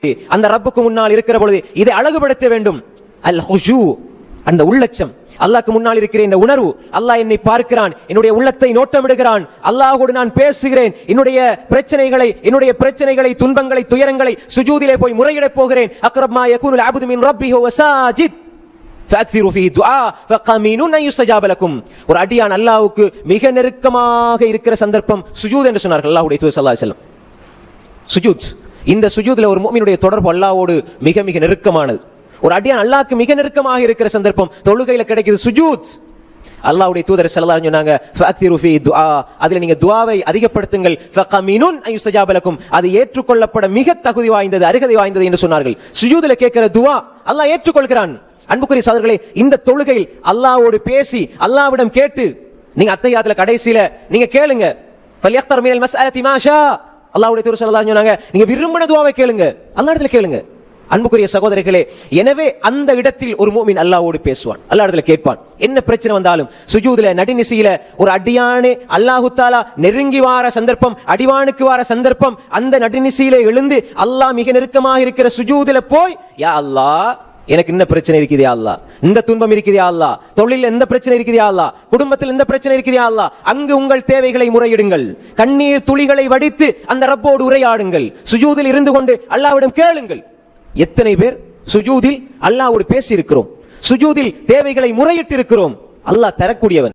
அந்த ரப்புக்கு முன்னால் இருக்கிற பொழுது இதை அழகுபடுத்த வேண்டும். அல் ஹுஷூ, அந்த உள்ளச்சம், அல்லாஹ்க்கு முன்னால் இருக்கிற இந்த உணர்வு. அல்லாஹ் என்னை பார்க்கிறான், என்னுடைய உள்ளத்தை நோட்டமிடுகிறான், அல்லாஹ்வோடு நான் பேசுகிறேன், என்னுடைய பிரச்சனைகளை துன்பங்களை துயரங்களை சுஜூதிலே போய் முறையிடப் போகிறேன். அக்ரப் மா யகூனுல் அப்து மின் ரப்பிஹி வ சாஜித் ஃபஅக்ஸிரு ஃபீஹி துஆ ஃபகமீனுன் அன் யுஸ்தஜாப லக்கும். ஒரு அடியான் அல்லாஹ்வுக்கு மிக நெருக்கமாக இருக்கிற சந்தர்ப்பம் சுஜூத் என்று சொன்னார்கள் அல்லாஹ்வுடைய தூதர் ஸல்லல்லாஹு அலைஹி வஸல்லம். சுஜூத், இந்த சுஜூத்ல ஒரு முஃமினுடைய தொடர்பு அல்லாஹ்வோடு மிக மிக நெருக்கமானது. ஒரு அடியான் அல்லாஹ்க்கு மிக நெருக்கமாக இருக்கிற சந்தர்ப்பம் தொழுகையில கிடைக்குது சுஜூத். அல்லாஹ்வுடைய தூதர் ஸல்லல்லாஹு அலைஹி வஸல்லம் சொன்னாங்க ஃபஅக்ஸிரு ஃபீஹி துஆ, அதிலே நீங்க துஆவை அதிகப்படுத்துங்கள். ஃபகமீனுன் அன் யுஸ்தஜாப லக்கும், அது ஏற்றுக்கொள்ளப்பட மிக தகுதி வாய்ந்தது, அருகதை வாய்ந்தது என்று சொன்னார்கள். சுஜூத்ல கேட்கிற துஆ அல்லாஹ் ஏற்றுக்கொள்கிறான். அன்புக்குரிய சகோதரர்களே, இந்த தொழுகையில் அல்லாஹ்வோடு பேசி அல்லாஹ்விடம் கேட்டு நீங்க அத்தஹியாத்துல கடைசியில நீங்க கேளுங்க, ஃபல்யக்தர் மினல் மஸ்அலதி மா ஷா. அல்லாஹ்வுடைய தூதர் ஸல்லல்லாஹு அலைஹி வஸல்லம் சொன்னாங்க, நீங்க விரும்பின துஆவை கேளுங்க, அல்லாஹ்விடத்துல கேளுங்க. அன்புக்குரிய சகோதரர்களே, எனவே அந்த இடத்தில் ஒரு முஃமின் அல்லாஹ்வோடு பேசுவான், அல்லாஹ்விடத்துல கேட்பான். என்ன பிரச்சனை வந்தாலும் சுஜூதுல நடுநிசையில ஒரு அடியானே அல்லாஹ் தஆலா நெருங்கி வார சந்தர்ப்பம், அடிவானுக்கு வார சந்தர்ப்பம், அந்த நடுநிசையில எழுந்து அல்லாஹ் மிக நெருக்கமாக இருக்கிற சுஜூதுல போய், யா அல்லாஹ் எனக்கு என்ன பிரச்சனை இருக்குது யா அல்லாஹ், இந்த துன்பம் இருக்குது யா அல்லாஹ், தொழிலில் எந்த பிரச்சனை இருக்குது யா அல்லாஹ், குடும்பத்தில் எந்த பிரச்சனை இருக்குது யா அல்லாஹ், அங்கு உங்கள் தேவைகளை முறையிடுங்கள், கண்ணீர் துளிகளை வடித்து அந்த ரப்போடு உரையாடுங்கள், சுஜூதில் இருந்து கொண்டு அல்லாஹ்விடம் கேளுங்கள். எத்தனை பேர் சுஜூதில் அல்லாஹ்வோடு பேசி இருக்கிறோம், சுஜூதில் தேவைகளை முறையிட்டு இருக்கிறோம். அல்லாஹ் தரக்கூடியவன்.